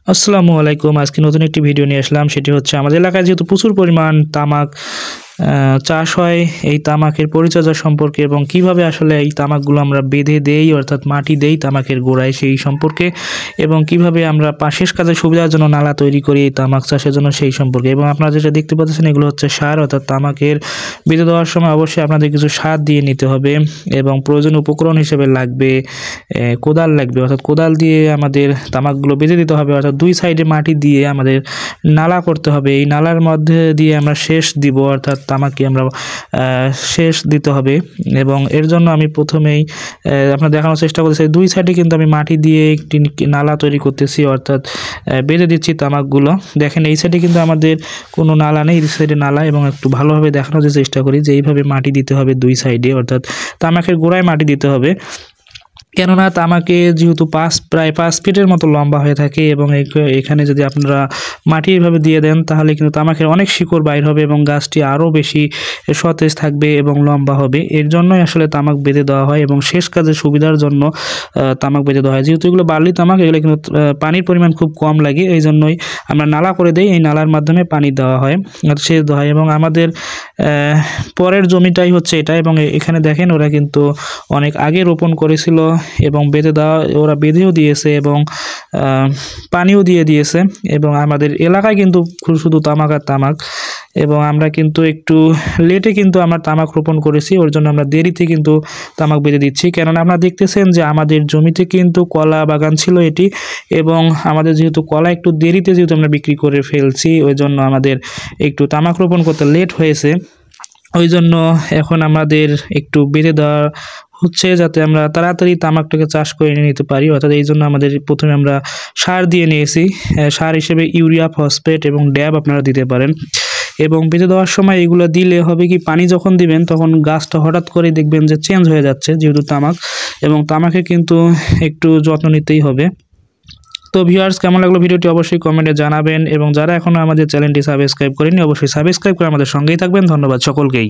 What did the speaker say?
আসসালামু আলাইকুম। আজকে নতুন একটি ভিডিও নিয়ে আসলাম। সেটি হচ্ছে আমাদের এলাকায় যেহেতু প্রচুর পরিমাণ তামাক চাষ হয়, এই তামাকের পরিচর্যা সম্পর্কে এবং কিভাবে আসলে এই তামাকগুলো আমরা বেঁধে দেই অর্থাৎ মাটি দেই তামাকের গোড়ায় সেই সম্পর্কে, এবং কিভাবে আমরা শেষ কাজের সুবিধার জন্য নালা তৈরি করি এই তামাক চাষের জন্য সেই সম্পর্কে। এবং আপনারা যেটা দেখতে পাচ্ছেন এগুলো হচ্ছে সার, অর্থাৎ তামাকের বেঁধে দেওয়ার সময় অবশ্যই আপনাদের কিছু সার দিয়ে নিতে হবে এবং প্রয়োজনীয় উপকরণ হিসেবে লাগবে কোদাল লাগবে, অর্থাৎ কোদাল দিয়ে আমাদের তামাকগুলো বেঁধে দিতে হবে, অর্থাৎ দুই সাইডে মাটি দিয়ে আমাদের নালা করতে হবে। এই নালার মধ্যে দিয়ে আমরা সেচ দিব, অর্থাৎ তামাকে আমরা সেচ দিতে হবে। এবং এর জন্য আমি প্রথমেই আপনার দেখানোর চেষ্টা করতেছি, দুই সাইডে কিন্তু আমি মাটি দিয়ে একটি নালা তৈরি করতেছি, অর্থাৎ বেঁধে দিচ্ছি তামাকগুলো। দেখেন এই সাইডে কিন্তু আমাদের কোনো নালা নেই, এই সাইডে নালা, এবং একটু ভালোভাবে দেখানোর চেষ্টা করি যে এইভাবে মাটি দিতে হবে দুই সাইডে, অর্থাৎ তামাকের গোড়ায় মাটি দিতে হবে। কেননা তামাকে যেহেতু প্রায় 5 ফিটের মতো লম্বা হয়ে থাকে এবং এখানে যদি আপনারা মাটি এভাবে দিয়ে দেন তাহলে কিন্তু তামাকের অনেক শিকড় বাইর হবে এবং গাছটি আরও বেশি সতেজ থাকবে এবং লম্বা হবে। এর জন্যই আসলে তামাক বেঁধে দেওয়া হয় এবং শেষ কাজের সুবিধার জন্য তামাক বেঁধে দেওয়া হয়। যেহেতু এগুলো বার্লি তামাক, এগুলো কিন্তু পানির পরিমাণ খুব কম লাগে, এই জন্যই আমরা নালা করে দিই, এই নালার মাধ্যমে পানি দেওয়া হয়, সেচ দেওয়া হয়। এবং আমাদের পরের জমিটাই হচ্ছে এটা, এবং এখানে দেখেন ওরা কিন্তু অনেক আগে রোপণ করেছিল এবং বেঁধে দেওয়া, ওরা বেঁধেও দিয়েছে এবং পানিও দিয়ে দিয়েছে। এবং আমাদের এলাকায় কিন্তু শুধু তামাক আর তামাক, এবং আমরা কিন্তু একটু লেটে কিন্তু আমরা তামাক রোপণ করেছি, ওর জন্য আমরা দেরিতে কিন্তু তামাক বেঁধে দিচ্ছি। কেননা আপনারা দেখতেছেন যে আমাদের জমিতে কিন্তু কলা বাগান ছিল এটি, এবং আমাদের যেহেতু কলা একটু দেরিতে যেহেতু আমরা বিক্রি করে ফেলছি, ওই জন্য আমাদের একটু তামাক রোপণ করতে লেট হয়েছে। ওই জন্য এখন আমাদের একটু বেঁধে দেওয়া হচ্ছে যাতে আমরা তাড়াতাড়ি তামাকটাকে চাষ করে নিতে পারি। অর্থাৎ এই জন্য আমাদের প্রথমে আমরা সার দিয়ে নিয়েছি, সার হিসেবে ইউরিয়া, ফসফেট এবং ড্যাব আপনারা দিতে পারেন। এবং বেঁধে দেওয়ার সময় এগুলো দিলে হবে কি, পানি যখন দিবেন তখন গাছটা হঠাৎ করে দেখবেন যে চেঞ্জ হয়ে যাচ্ছে, যেহেতু তামাক, এবং তামাকে কিন্তু একটু যত্ন নিতেই হবে। তো ভিউয়ার্স, কেমন লাগলো ভিডিওটি অবশ্যই কমেন্টে জানাবেন, এবং যারা এখনও আমাদের চ্যানেলটি সাবস্ক্রাইব করেনি অবশ্যই সাবস্ক্রাইব করে আমাদের সঙ্গেই থাকবেন। ধন্যবাদ সকলকেই।